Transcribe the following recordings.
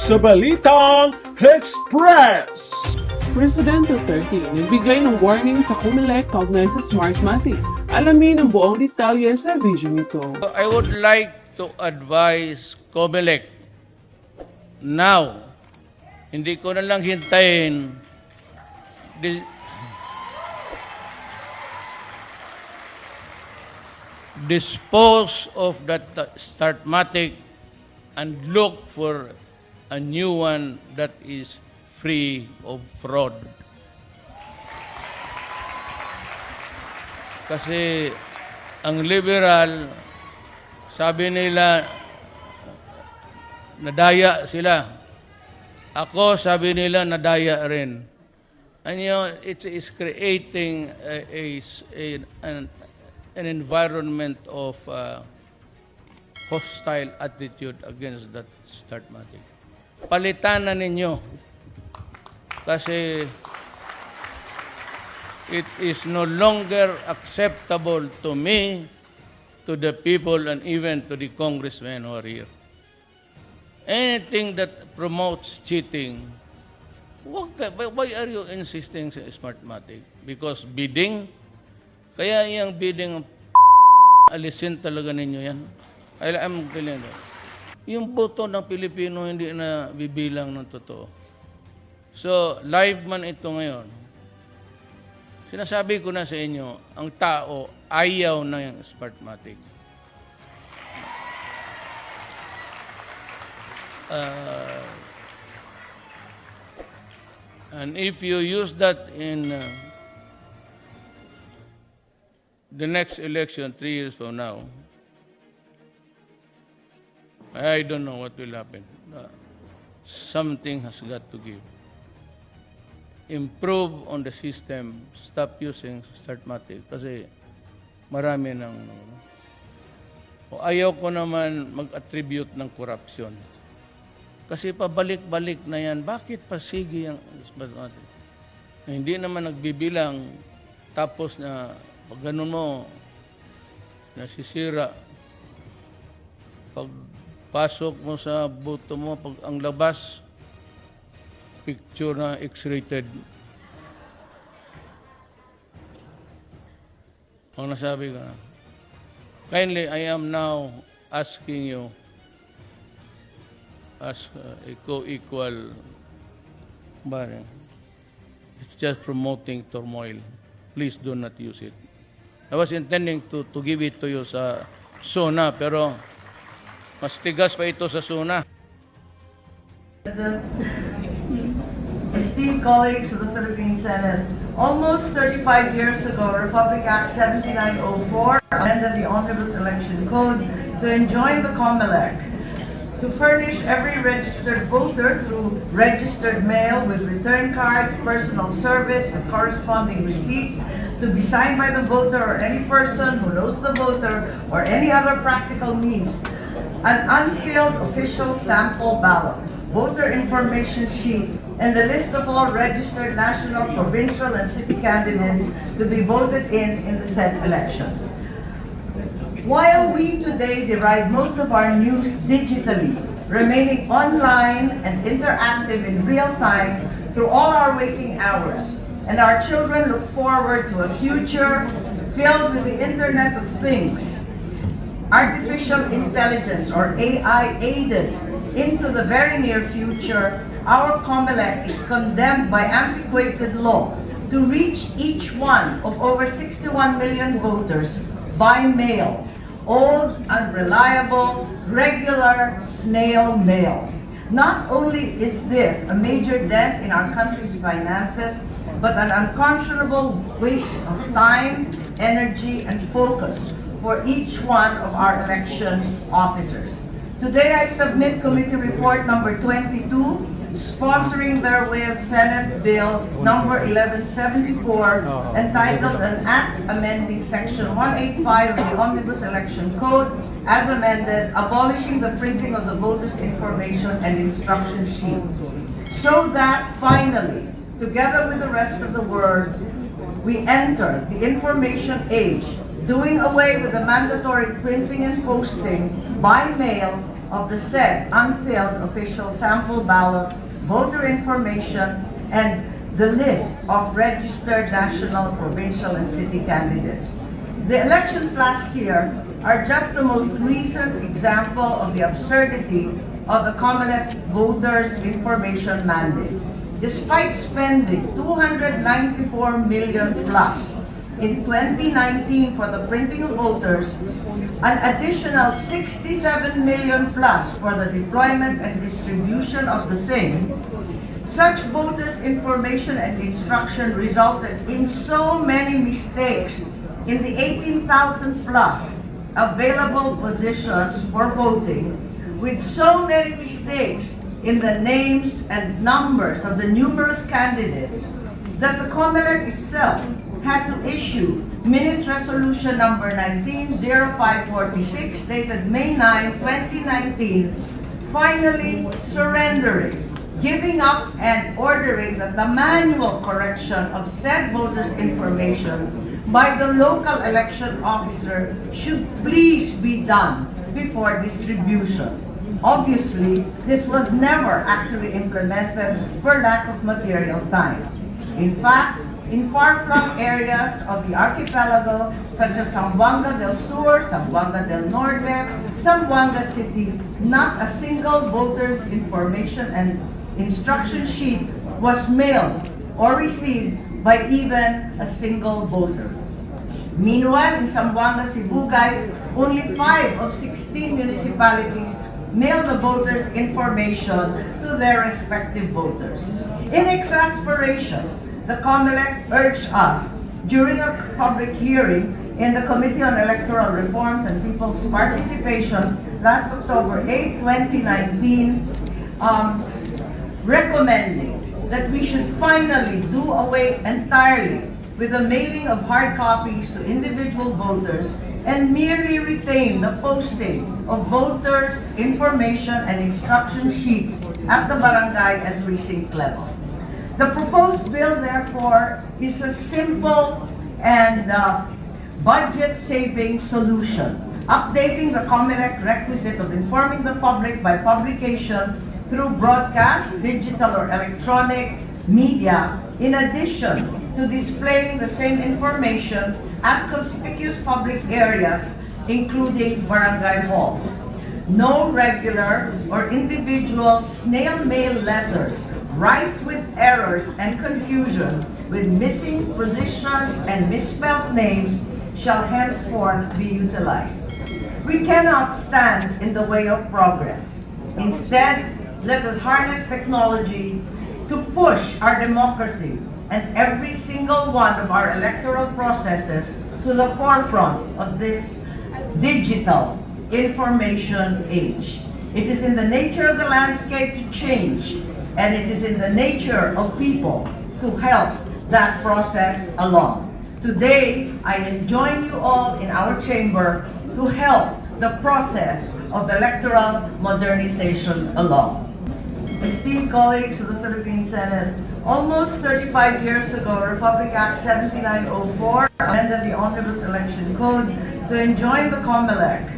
sa Balitang Express. President Duterte nagbigay ng warning sa Comelec kaugnay sa Smartmatic. Alamin ang buong detalye sa video nito. I would like to advise Comelec now, hindi ko na lang hintayin dispose of that Smartmatic and look for a new one that is free of fraud. Kasi ang liberal, sabi nila, nadaya sila. Ako, sabi nila, nadaya rin. And you know, it's creating an environment of hostile attitude against that Smartmatic. Palitan na ninyo. Kasi it is no longer acceptable to me, to the people, and even to the congressmen who are here. Anything that promotes cheating, why are you insisting sa Smartmatic? Because bidding? Kaya yung bidding, alisin talaga ninyo yan. I'm telling you. Yung boto ng Pilipino hindi na bibilang ng totoo. So, live man ito ngayon. Sinasabi ko na sa inyo, ang tao ayaw na yung Smartmatic. And if you use that in the next election 3 years from now, I don't know what will happen. Something has got to give. Improve on the system, stop using Smartmatic kasi marami ng ayaw ko naman mag-attribute ng corruption. Kasi pabalik-balik na yan, bakit pasigi ang Smartmatic? Hindi naman nagbibilang tapos na pag ganun mo nasisira. Pag pasok mo sa boto mo, pag ang labas picture na X-rated. Ang nasabi ko na, kindly, I am now asking you as a co-equal body. It's just promoting turmoil. Please do not use it. I was intending to give it to you sa SONA, pero mas tigas pa ito sa SONA. Esteemed colleagues of the Philippine Senate, almost 35 years ago, Republic Act 7904 amended the Omnibus Election Code to enjoin the Comelec to furnish every registered voter through registered mail with return cards, personal service, and corresponding receipts to be signed by the voter or any person who knows the voter or any other practical means, an unfilled official sample ballot, voter information sheet, and the list of all registered national, provincial, and city candidates to be voted in the said election. While we today derive most of our news digitally, remaining online and interactive in real time through all our waking hours, and our children look forward to a future filled with the Internet of Things, artificial intelligence or AI aided into the very near future, our Comelec is condemned by antiquated law to reach each one of over 61 million voters by mail, old, unreliable, regular snail mail. Not only is this a major dent in our country's finances, but an unconscionable waste of time, energy, and focus for each one of our election officers. Today I submit Committee Report number 22, sponsoring therewith Senate Bill number 1174, entitled An Act Amending Section 185 of the Omnibus Election Code, as amended, abolishing the printing of the voters' information and instruction sheets, so that finally, together with the rest of the world, we enter the information age, doing away with the mandatory printing and posting by mail of the said unfilled official sample ballot, voter information, and the list of registered national, provincial, and city candidates. The elections last year are just the most recent example of the absurdity of the Comelec voters information mandate. Despite spending 294 million plus in 2019 for the printing of voters, an additional 67 million plus for the deployment and distribution of the same, such voters information and instruction resulted in so many mistakes in the 18,000 plus available positions for voting, with so many mistakes in the names and numbers of the numerous candidates, that the Comelec itself had to issue Minute Resolution number 190546 dated May 9, 2019, finally surrendering, giving up and ordering that the manual correction of said voters' information by the local election officer should please be done before distribution. Obviously, this was never actually implemented for lack of material time. In fact, in far-flung areas of the archipelago, such as Zamboanga del Sur, Zamboanga del Norte, Zamboanga City, not a single voter's information and instruction sheet was mailed or received by even a single voter. Meanwhile, in Zamboanga, Sibugay, only 5 of 16 municipalities mail the voters' information to their respective voters. In exasperation, the Comelec urged us during a public hearing in the Committee on Electoral Reforms and People's Participation last October 8, 2019, recommending that we should finally do away entirely with the mailing of hard copies to individual voters and merely retain the posting of voters' information and instruction sheets at the barangay and precinct level. The proposed bill, therefore, is a simple and budget-saving solution, updating the Comelec requisite of informing the public by publication through broadcast, digital or electronic media, in addition to displaying the same information at conspicuous public areas, including barangay halls. No regular or individual snail mail letters rife with errors and confusion, with missing positions and misspelled names, shall henceforth be utilized. We cannot stand in the way of progress. Instead, let us harness technology to push our democracy and every single one of our electoral processes to the forefront of this digital information age. It is in the nature of the landscape to change, and it is in the nature of people to help that process along. Today, I enjoin you all in our chamber to help the process of electoral modernization along. Esteemed colleagues of the Philippine Senate, almost 35 years ago, Republic Act 7904 amended the Omnibus Election Code to enjoin the Comelec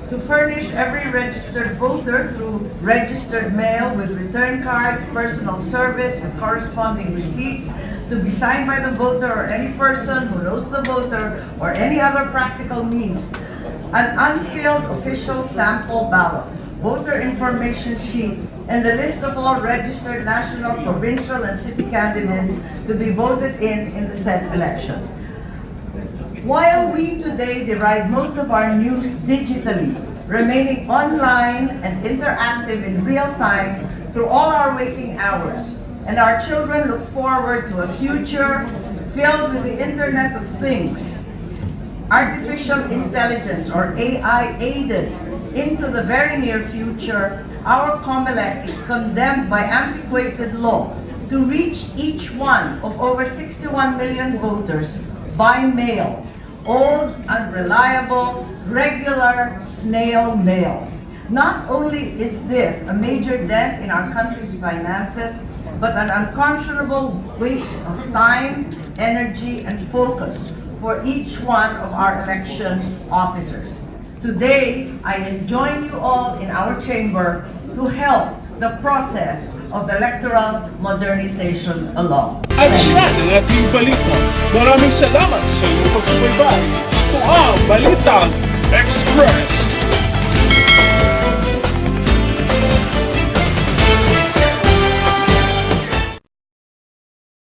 to furnish every registered voter through registered mail with return cards, personal service, and corresponding receipts to be signed by the voter or any person who knows the voter or any other practical means, an unfilled official sample ballot, voter information sheet, and the list of all registered national, provincial, and city candidates to be voted in the said election. While we today derive most of our news digitally, remaining online and interactive in real time through all our waking hours, and our children look forward to a future filled with the Internet of Things, artificial intelligence or AI aided into the very near future, our Comelec is condemned by antiquated law to reach each one of over 61 million voters by mail, old, unreliable, regular snail mail. Not only is this a major dent in our country's finances, but an unconscionable waste of time, energy, and focus for each one of our election officers. Today, I join you all in our chamber to help the process of electoral modernization along. At siya ng ating balita. Maraming salamat sa iyong pagsubaybay. Ito ang Balitang Express.